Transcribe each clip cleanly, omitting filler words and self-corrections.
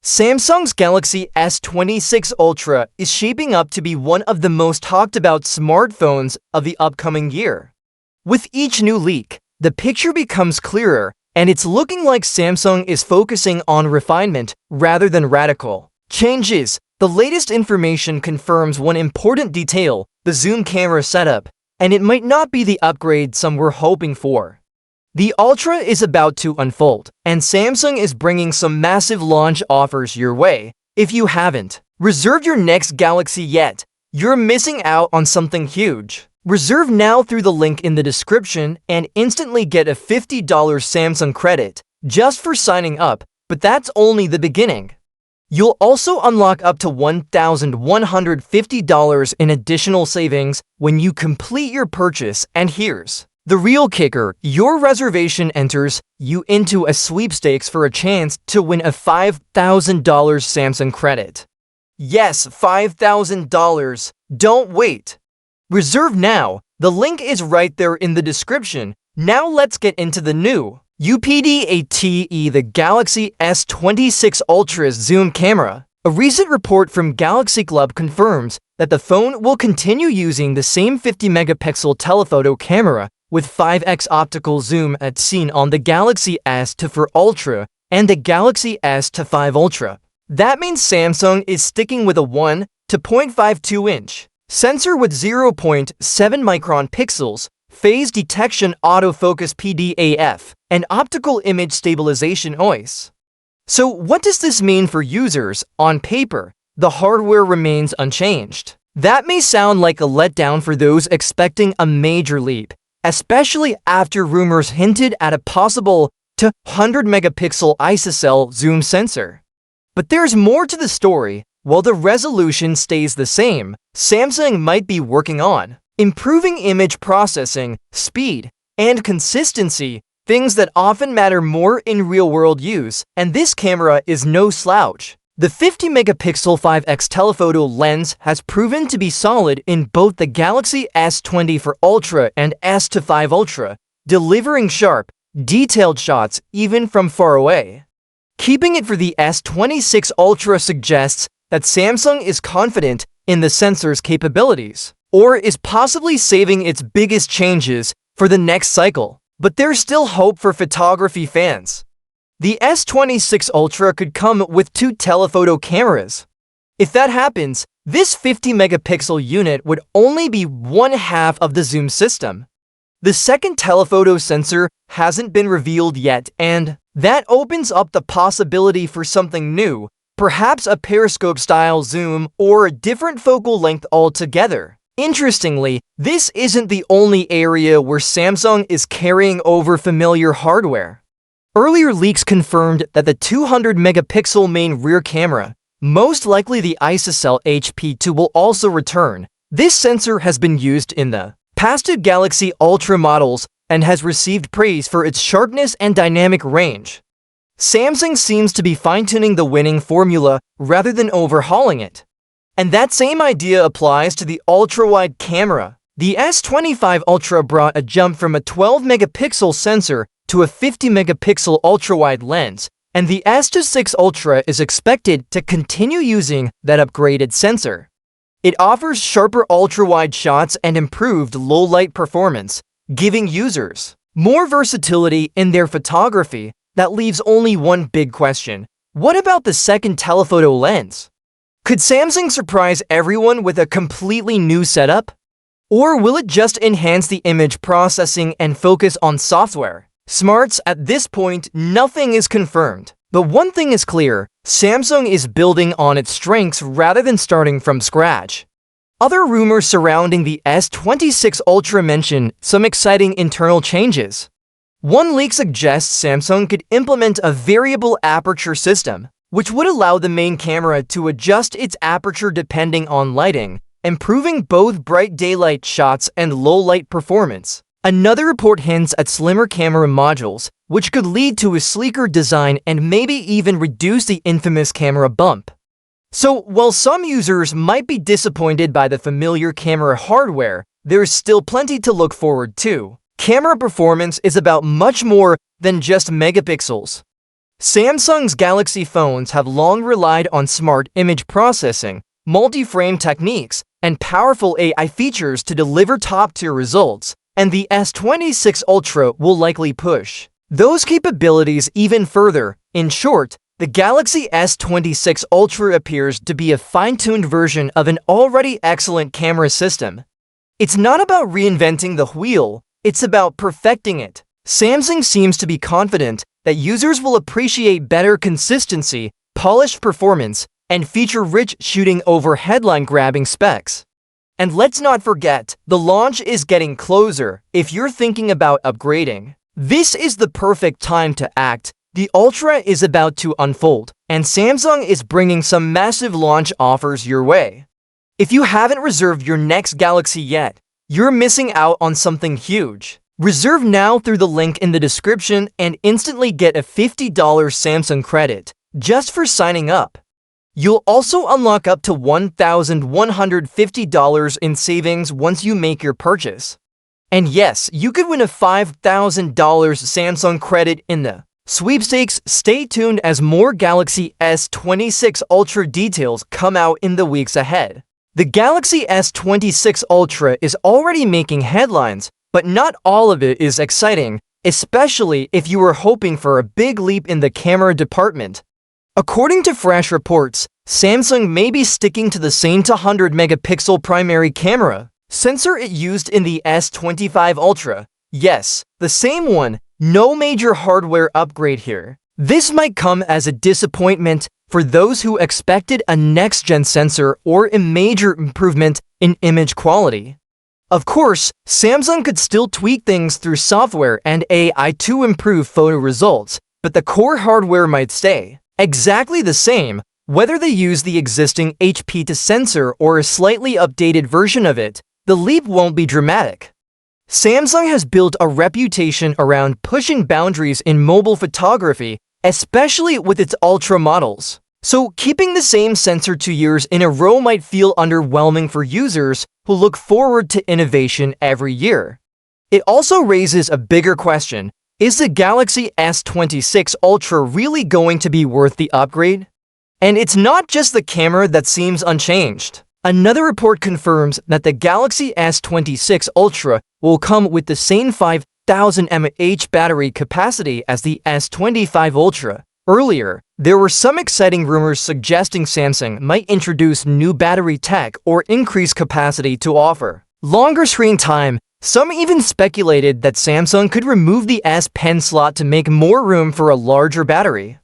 Samsung's Galaxy S26 Ultra is shaping up to be one of the most talked about smartphones of the upcoming year. With each new leak, the picture becomes clearer, and it's looking like Samsung is focusing on refinement rather than radical changes. The latest information confirms one important detail: the zoom camera setup, and it might not be the upgrade some were hoping for. The Ultra is about to unfold, and Samsung is bringing some massive launch offers your way. If you haven't reserved your next Galaxy yet, you're missing out on something huge. Reserve now through the link in the description and instantly get a $50 Samsung credit just for signing up, but that's only the beginning. You'll also unlock up to $1,150 in additional savings when you complete your purchase, and here's the real kicker: your reservation enters you into a sweepstakes for a chance to win a $5,000 Samsung credit. Yes, $5,000. Don't wait. Reserve now. The link is right there in the description. Now let's get into the new UPDATE, the Galaxy S26 Ultra's zoom camera. A recent report from Galaxy Club confirms that the phone will continue using the same 50-megapixel telephoto camera with 5x optical zoom as seen on the Galaxy S24 Ultra and the Galaxy S25 Ultra. That means Samsung is sticking with a 1 to 0.52-inch sensor with 0.7 micron pixels, phase detection autofocus PDAF, and optical image stabilization OIS. So what does this mean for users? On paper, the hardware remains unchanged. That may sound like a letdown for those expecting a major leap, especially after rumors hinted at a possible 200-megapixel ISOCELL zoom sensor. But there's more to the story. While the resolution stays the same, Samsung might be working on improving image processing, speed, and consistency, things that often matter more in real-world use, and this camera is no slouch. The 50-megapixel 5x telephoto lens has proven to be solid in both the Galaxy S24 Ultra and S25 Ultra, delivering sharp, detailed shots even from far away. Keeping it for the S26 Ultra suggests that Samsung is confident in the sensor's capabilities, or is possibly saving its biggest changes for the next cycle. But there's still hope for photography fans. The S26 Ultra could come with 2 telephoto cameras. If that happens, this 50-megapixel unit would only be one half of the zoom system. The second telephoto sensor hasn't been revealed yet, and that opens up the possibility for something new, perhaps a periscope-style zoom or a different focal length altogether. Interestingly, this isn't the only area where Samsung is carrying over familiar hardware. Earlier leaks confirmed that the 200-megapixel main rear camera, most likely the ISOCELL HP2, will also return. This sensor has been used in the past 2 Galaxy Ultra models and has received praise for its sharpness and dynamic range. Samsung seems to be fine-tuning the winning formula rather than overhauling it. And that same idea applies to the ultra-wide camera. The S25 Ultra brought a jump from a 12-megapixel sensor to a 50-megapixel ultra-wide lens, and the S26 Ultra is expected to continue using that upgraded sensor. It offers sharper ultra-wide shots and improved low-light performance, giving users more versatility in their photography. That leaves only one big question: what about the second telephoto lens? Could Samsung surprise everyone with a completely new setup? Or will it just enhance the image processing and focus on software smarts? At this point, nothing is confirmed. But one thing is clear: Samsung is building on its strengths rather than starting from scratch. Other rumors surrounding the S26 Ultra mention some exciting internal changes. One leak suggests Samsung could implement a variable aperture system, which would allow the main camera to adjust its aperture depending on lighting, improving both bright daylight shots and low-light performance. Another report hints at slimmer camera modules, which could lead to a sleeker design and maybe even reduce the infamous camera bump. So, while some users might be disappointed by the familiar camera hardware, there's still plenty to look forward to. Camera performance is about much more than just megapixels. Samsung's Galaxy phones have long relied on smart image processing, multi-frame techniques, and powerful AI features to deliver top-tier results, and the S26 Ultra will likely push those capabilities even further. In short, the Galaxy S26 Ultra appears to be a fine-tuned version of an already excellent camera system. It's not about reinventing the wheel, it's about perfecting it. Samsung seems to be confident that users will appreciate better consistency, polished performance, and feature-rich shooting over headline-grabbing specs. And let's not forget, the launch is getting closer. If you're thinking about upgrading, this is the perfect time to act. The Ultra is about to unfold, and Samsung is bringing some massive launch offers your way. If you haven't reserved your next Galaxy yet, you're missing out on something huge. Reserve now through the link in the description and instantly get a $50 Samsung credit just for signing up. You'll also unlock up to $1,150 in savings once you make your purchase. And yes, you could win a $5,000 Samsung credit in the sweepstakes. Stay tuned as more Galaxy S26 Ultra details come out in the weeks ahead. The Galaxy S26 Ultra is already making headlines, but not all of it is exciting, especially if you were hoping for a big leap in the camera department. According to fresh reports, Samsung may be sticking to the same 200-megapixel primary camera sensor it used in the S25 Ultra. Yes, the same one, no major hardware upgrade here. This might come as a disappointment for those who expected a next-gen sensor or a major improvement in image quality. Of course, Samsung could still tweak things through software and AI to improve photo results, but the core hardware might stay exactly the same, whether they use the existing HP sensor or a slightly updated version of it. The leap won't be dramatic. Samsung has built a reputation around pushing boundaries in mobile photography, especially with its Ultra models. So keeping the same sensor 2 years in a row might feel underwhelming for users who look forward to innovation every year. It also raises a bigger question: is the Galaxy S26 Ultra really going to be worth the upgrade? And it's not just the camera that seems unchanged. Another report confirms that the Galaxy S26 Ultra will come with the same 5,000 mAh battery capacity as the S25 Ultra. Earlier, there were some exciting rumors suggesting Samsung might introduce new battery tech or increase capacity to offer longer screen time. Some even speculated that Samsung could remove the S Pen slot to make more room for a larger battery.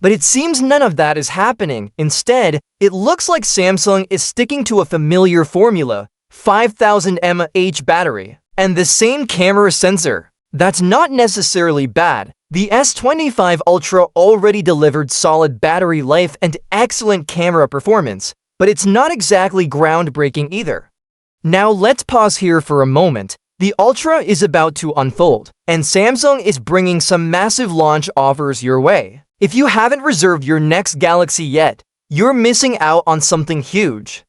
But it seems none of that is happening. Instead, it looks like Samsung is sticking to a familiar formula: 5,000 mAh battery and the same camera sensor. That's not necessarily bad. The S25 Ultra already delivered solid battery life and excellent camera performance, but it's not exactly groundbreaking either. Now let's pause here for a moment. The Ultra is about to unfold, and Samsung is bringing some massive launch offers your way. If you haven't reserved your next Galaxy yet, you're missing out on something huge.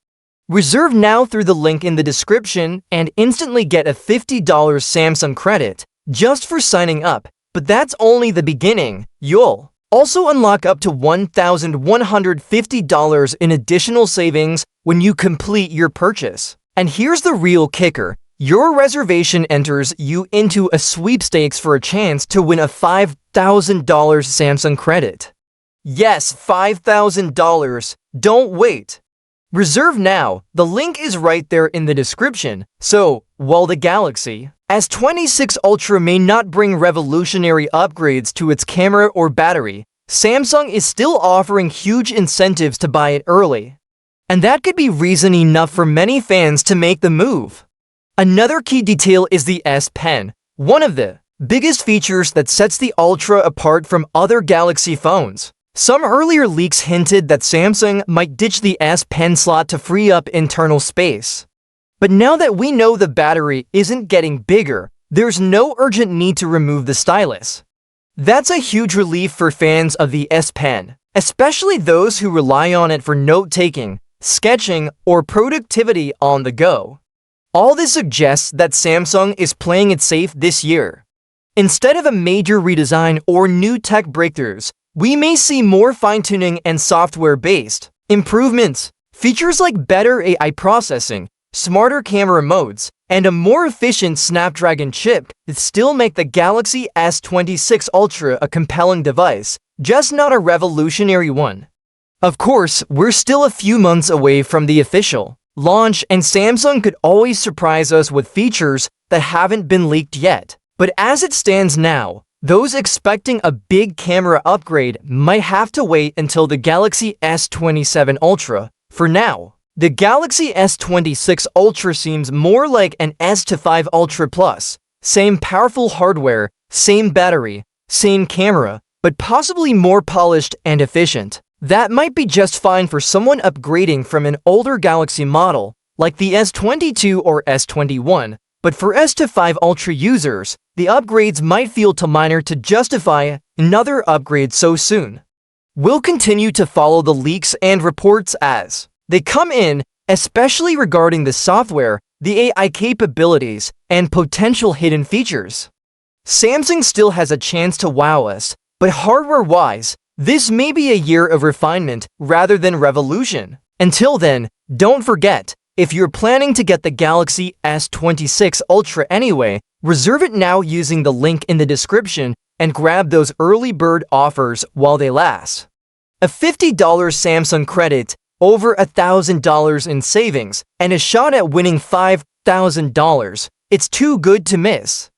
Reserve now through the link in the description and instantly get a $50 Samsung credit just for signing up. But that's only the beginning. You'll also unlock up to $1,150 in additional savings when you complete your purchase. And here's the real kicker: your reservation enters you into a sweepstakes for a chance to win a $5,000 Samsung credit. Yes, $5,000. Don't wait. Reserve now. The link is right there in the description. So, while the Galaxy S26 Ultra may not bring revolutionary upgrades to its camera or battery, Samsung is still offering huge incentives to buy it early. And that could be reason enough for many fans to make the move. Another key detail is the S Pen, one of the biggest features that sets the Ultra apart from other Galaxy phones. Some earlier leaks hinted that Samsung might ditch the S Pen slot to free up internal space. But now that we know the battery isn't getting bigger, there's no urgent need to remove the stylus. That's a huge relief for fans of the S Pen, especially those who rely on it for note-taking, sketching, or productivity on the go. All this suggests that Samsung is playing it safe this year. Instead of a major redesign or new tech breakthroughs, We may see more fine-tuning and software-based improvements. Features like better AI processing, smarter camera modes, and a more efficient Snapdragon chip still make the Galaxy S26 Ultra a compelling device, just not a revolutionary one. Of course, we're still a few months away from the official launch, and Samsung could always surprise us with features that haven't been leaked yet. But as it stands now, those expecting a big camera upgrade might have to wait until the Galaxy S27 Ultra. For now, the Galaxy S26 Ultra seems more like an S25 Ultra Plus. Same powerful hardware, same battery, same camera, but possibly more polished and efficient. That might be just fine for someone upgrading from an older Galaxy model, like the S22 or S21, but for S25 Ultra users, the upgrades might feel too minor to justify another upgrade so soon. We'll continue to follow the leaks and reports as they come in, especially regarding the software, the AI capabilities, and potential hidden features. Samsung still has a chance to wow us, but hardware-wise, this may be a year of refinement rather than revolution. Until then, don't forget, if you're planning to get the Galaxy S26 Ultra anyway, reserve it now using the link in the description and grab those early bird offers while they last. A $50 Samsung credit, over $1,000 in savings, and a shot at winning $5,000. It's too good to miss.